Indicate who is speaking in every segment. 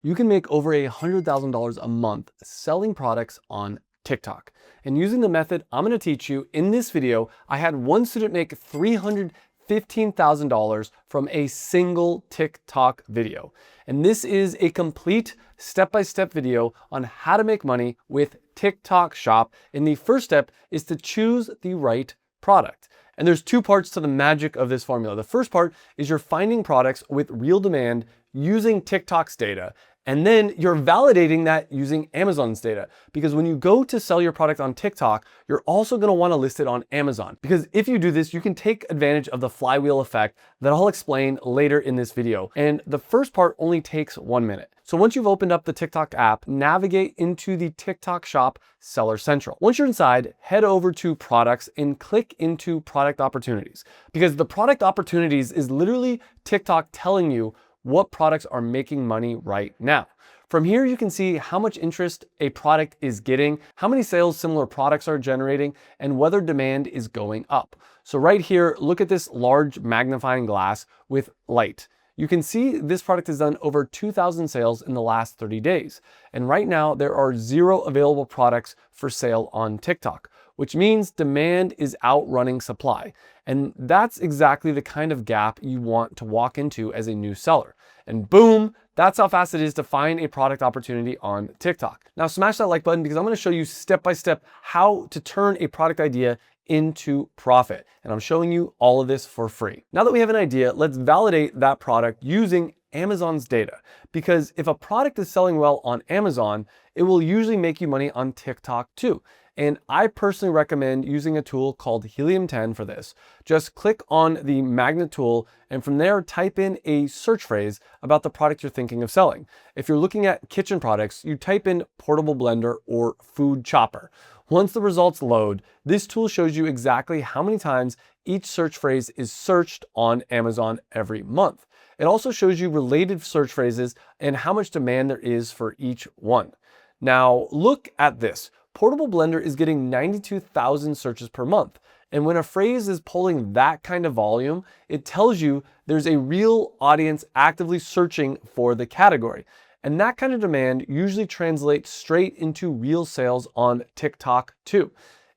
Speaker 1: You can make over $100,000 a month selling products on TikTok. And using the method I'm going to teach you in this video, I had one student make $315,000 from a single TikTok video. And this is a complete step-by-step video on how to make money with TikTok Shop. And the first step is to choose the right product. And there's two parts to the magic of this formula. The first part is you're finding products with real demand using TikTok's data. And then you're validating that using Amazon's data. Because when you go to sell your product on TikTok, you're also going to want to list it on Amazon. Because if you do this, you can take advantage of the flywheel effect that I'll explain later in this video. And the first part only takes 1 minute. So once you've opened up the TikTok app, navigate into the TikTok Shop Seller Central. Once you're inside, head over to products and click into product opportunities. Because the product opportunities is literally TikTok telling you what products are making money right now. From here, you can see how much interest a product is getting, how many sales similar products are generating, and whether demand is going up. So right here, look at this large magnifying glass with light. You can see this product has done over 2,000 sales in the last 30 days. And right now, there are 0 available products for sale on TikTok, which means demand is outrunning supply. And that's exactly the kind of gap you want to walk into as a new seller. And boom, that's how fast it is to find a product opportunity on TikTok. Now smash that like button because I'm going to show you step by step how to turn a product idea into profit. And I'm showing you all of this for free. Now that we have an idea, let's validate that product using Amazon's data. Because if a product is selling well on Amazon, it will usually make you money on TikTok too. And I personally recommend using a tool called Helium 10 for this. Just click on the magnet tool and from there type in a search phrase about the product you're thinking of selling. If you're looking at kitchen products, you type in portable blender or food chopper. Once the results load, this tool shows you exactly how many times each search phrase is searched on Amazon every month. It also shows you related search phrases and how much demand there is for each one. Now look at this. Portable blender is getting 92,000 searches per month. And when a phrase is pulling that kind of volume, it tells you there's a real audience actively searching for the category. And that kind of demand usually translates straight into real sales on TikTok too.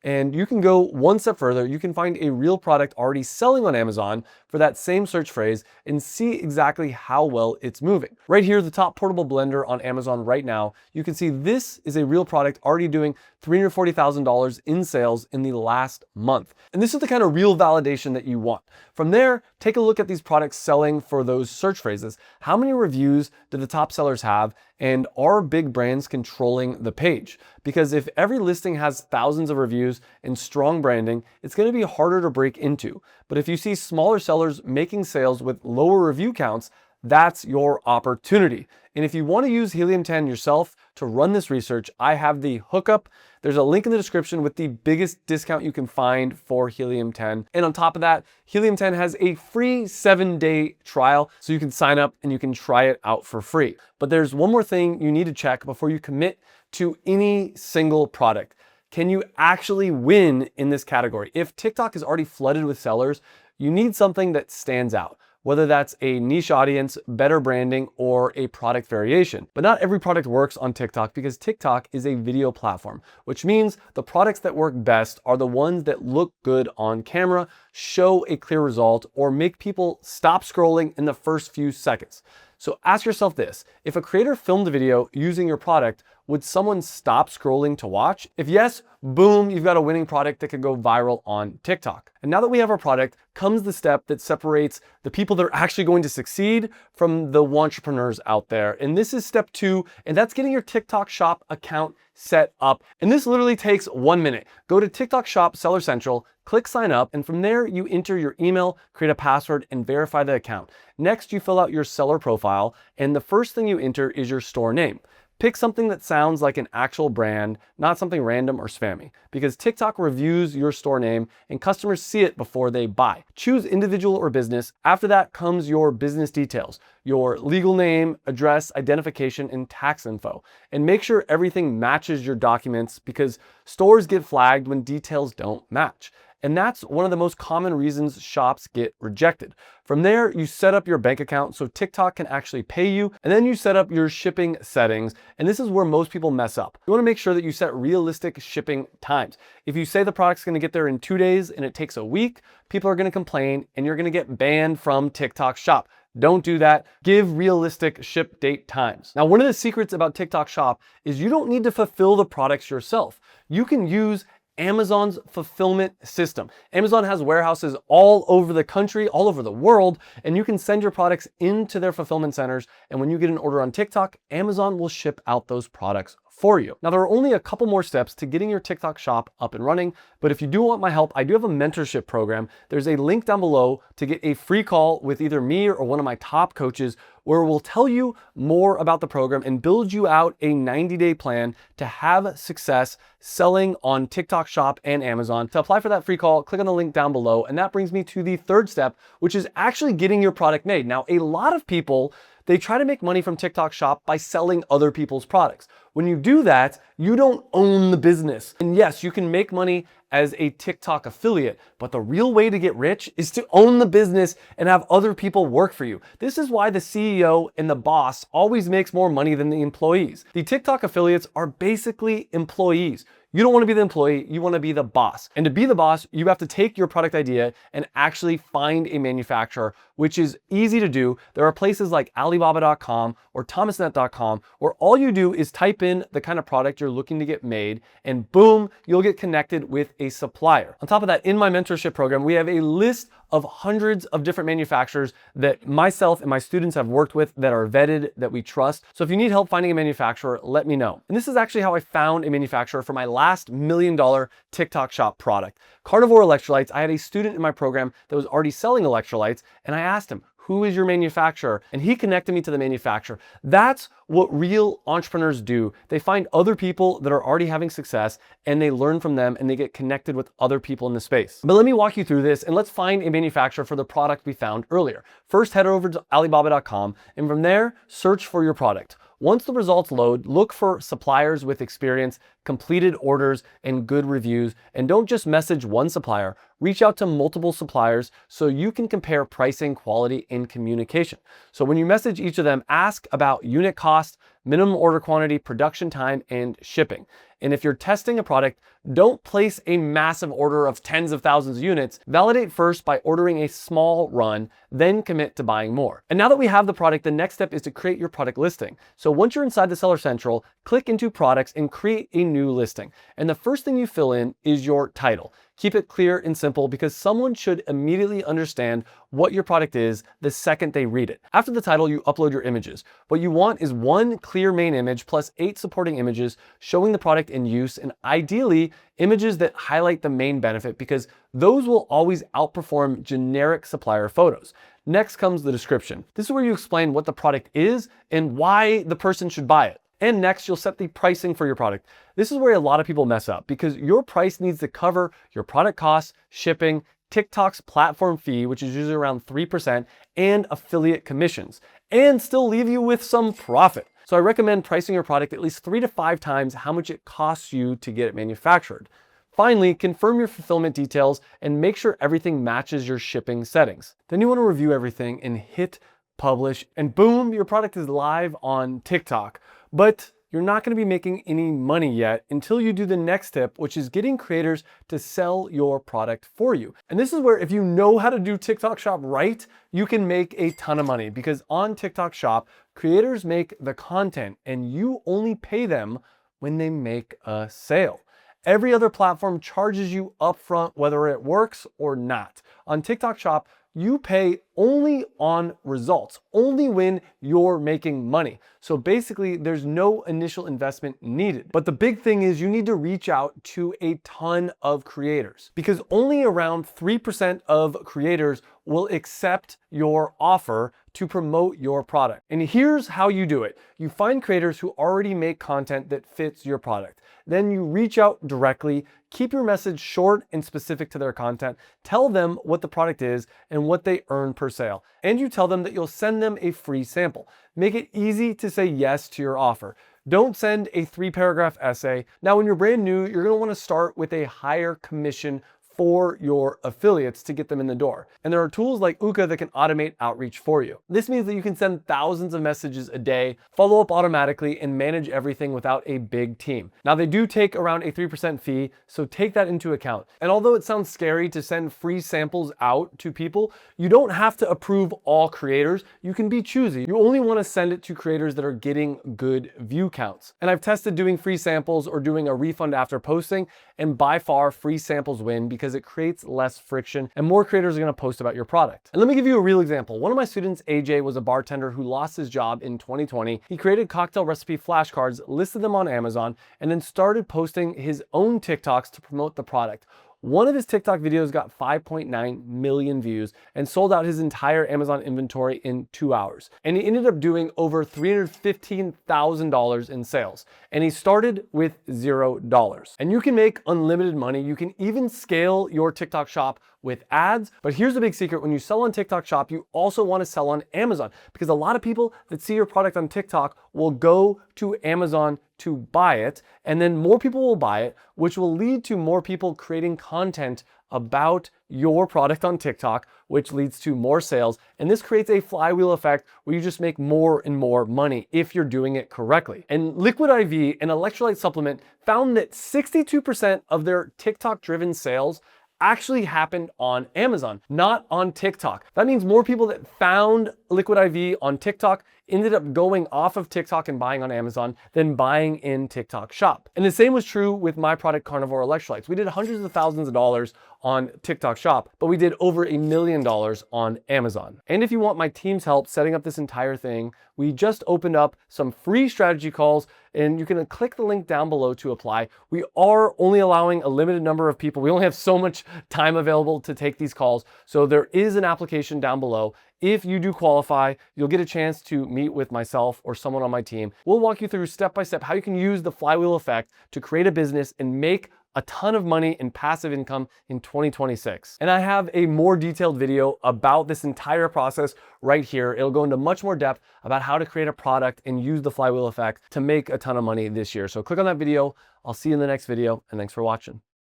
Speaker 1: And you can go one step further. You can find a real product already selling on Amazon for that same search phrase and see exactly how well it's moving. Right here, the top portable blender on Amazon right now, you can see this is a real product already doing $340,000 in sales in the last month. And this is the kind of real validation that you want. From there, take a look at these products selling for those search phrases. How many reviews do the top sellers have? And are big brands controlling the page? Because if every listing has thousands of reviews and strong branding, it's going to be harder to break into. But if you see smaller sellers making sales with lower review counts, that's your opportunity. And if you want to use Helium 10 yourself to run this research, I have the hookup. There's a link in the description with the biggest discount you can find for Helium 10. And on top of that, Helium 10 has a free 7-day trial, so you can sign up and you can try it out for free. But there's one more thing you need to check before you commit to any single product. Can you actually win in this category? If TikTok is already flooded with sellers, you need something that stands out. Whether that's a niche audience, better branding, or a product variation. But not every product works on TikTok because TikTok is a video platform, which means the products that work best are the ones that look good on camera, show a clear result, or make people stop scrolling in the first few seconds. So ask yourself this, if a creator filmed a video using your product, would someone stop scrolling to watch? If yes, boom, you've got a winning product that could go viral on TikTok. And now that we have our product, comes the step that separates the people that are actually going to succeed from the entrepreneurs out there. And this is step 2, and that's getting your TikTok Shop account set up. And this literally takes 1 minute. Go to TikTok Shop Seller Central, click sign up, and from there you enter your email, create a password, and verify the account. Next, you fill out your seller profile, and the first thing you enter is your store name. Pick something that sounds like an actual brand, not something random or spammy, because TikTok reviews your store name and customers see it before they buy. Choose individual or business. After that comes your business details, your legal name, address, identification, and tax info. And make sure everything matches your documents because stores get flagged when details don't match. And that's one of the most common reasons shops get rejected. From there, you set up your bank account so TikTok can actually pay you, and then you set up your shipping settings. And this is where most people mess up. You want to make sure that you set realistic shipping times. If you say the product's going to get there in 2 days and it takes a week, people are going to complain and you're going to get banned from TikTok Shop. Don't do that. Give realistic ship date times. Now, one of the secrets about TikTok Shop is you don't need to fulfill the products yourself. You can use Amazon's fulfillment system. Amazon has warehouses all over the country, all over the world, and you can send your products into their fulfillment centers. And when you get an order on TikTok, Amazon will ship out those products for you. Now, there are only a couple more steps to getting your TikTok shop up and running, but if you do want my help, I do have a mentorship program. There's a link down below to get a free call with either me or one of my top coaches, where we'll tell you more about the program and build you out a 90-day plan to have success selling on TikTok Shop and Amazon. To apply for that free call, click on the link down below, and that brings me to the third step, which is actually getting your product made. Now, a lot of people, they try to make money from TikTok Shop by selling other people's products. When you do that, you don't own the business. And yes, you can make money as a TikTok affiliate, but the real way to get rich is to own the business and have other people work for you. This is why the CEO and the boss always makes more money than the employees. The TikTok affiliates are basically employees. You don't want to be the employee, you want to be the boss. And to be the boss, you have to take your product idea and actually find a manufacturer, which is easy to do. There are places like Alibaba.com or Thomasnet.com where all you do is type in the kind of product you're looking to get made, and boom, you'll get connected with a supplier. On top of that, in my mentorship program, we have a list of hundreds of different manufacturers that myself and my students have worked with that are vetted, that we trust. So if you need help finding a manufacturer, let me know. And this is actually how I found a manufacturer for my last $1 million TikTok Shop product. Carnivore Electrolytes, I had a student in my program that was already selling electrolytes, and I asked him, who is your manufacturer? And he connected me to the manufacturer. That's what real entrepreneurs do. They find other people that are already having success and they learn from them and they get connected with other people in the space. But let me walk you through this and let's find a manufacturer for the product we found earlier. First, head over to Alibaba.com and from there, search for your product. Once the results load, look for suppliers with experience, completed orders, and good reviews. And don't just message one supplier, reach out to multiple suppliers so you can compare pricing, quality, and communication. So when you message each of them, ask about unit cost, minimum order quantity, production time, and shipping. And if you're testing a product, don't place a massive order of tens of thousands of units. Validate first by ordering a small run, then commit to buying more. And now that we have the product, the next step is to create your product listing. So once you're inside the Seller Central, click into products and create a new listing. And the first thing you fill in is your title. Keep it clear and simple because someone should immediately understand what your product is the second they read it. After the title, you upload your images. What you want is one clear main image plus 8 supporting images showing the product in use, and ideally images that highlight the main benefit because those will always outperform generic supplier photos. Next comes the description. This is where you explain what the product is and why the person should buy it. And next, you'll set the pricing for your product. This is where a lot of people mess up because your price needs to cover your product costs, shipping, TikTok's platform fee, which is usually around 3%, and affiliate commissions, and still leave you with some profit. So I recommend pricing your product at least 3 to 5 times how much it costs you to get it manufactured. Finally, confirm your fulfillment details and make sure everything matches your shipping settings. Then you want to review everything and hit publish, and boom, your product is live on TikTok. But you're not going to be making any money yet until you do the next step, which is getting creators to sell your product for you. And this is where if you know how to do TikTok Shop right, you can make a ton of money because on TikTok Shop, creators make the content and you only pay them when they make a sale. Every other platform charges you upfront whether it works or not. On TikTok Shop, you pay only on results, only when you're making money. So basically, there's no initial investment needed. But the big thing is you need to reach out to a ton of creators because only around 3% of creators will accept your offer to promote your product. And here's how you do it. You find creators who already make content that fits your product. Then you reach out directly, keep your message short and specific to their content, tell them what the product is and what they earn per sale. And you tell them that you'll send them a free sample. Make it easy to say yes to your offer. Don't send a 3-paragraph essay. Now, when you're brand new, you're gonna wanna start with a higher commission for your affiliates to get them in the door. And there are tools like Uka that can automate outreach for you. This means that you can send thousands of messages a day, follow up automatically, and manage everything without a big team. Now, they do take around a 3% fee, so take that into account. And although it sounds scary to send free samples out to people, you don't have to approve all creators. You can be choosy. You only want to send it to creators that are getting good view counts. And I've tested doing free samples or doing a refund after posting, and by far free samples win because it creates less friction and more creators are going to post about your product. And let me give you a real example. One of my students, AJ, was a bartender who lost his job in 2020. He created cocktail recipe flashcards, listed them on Amazon, and then started posting his own TikToks to promote the product. One of his TikTok videos got 5.9 million views and sold out his entire Amazon inventory in 2 hours. And he ended up doing over $315,000 in sales. And he started with $0. And you can make unlimited money. You can even scale your TikTok shop with ads. But here's the big secret. When you sell on TikTok shop, you also want to sell on Amazon, because a lot of people that see your product on TikTok will go to Amazon to buy it, and then more people will buy it, which will lead to more people creating content about your product on TikTok, which leads to more sales. And this creates a flywheel effect where you just make more and more money if you're doing it correctly. And Liquid IV, an electrolyte supplement, found that 62% of their TikTok-driven sales actually happened on Amazon, not on TikTok. That means more people that found Liquid IV on TikTok ended up going off of TikTok and buying on Amazon than buying in TikTok shop. And the same was true with my product, Carnivore Electrolytes. We did hundreds of thousands of dollars on TikTok shop, but we did over $1 million on Amazon. And if you want my team's help setting up this entire thing, we just opened up some free strategy calls, and you can click the link down below to apply. We are only allowing a limited number of people. We only have so much time available to take these calls. So there is an application down below. If you do qualify, you'll get a chance to meet with myself or someone on my team. We'll walk you through step by step how you can use the flywheel effect to create a business and make a ton of money in passive income in 2026. And I have a more detailed video about this entire process right here. It'll go into much more depth about how to create a product and use the flywheel effect to make a ton of money this year. So click on that video. I'll see you in the next video, and thanks for watching.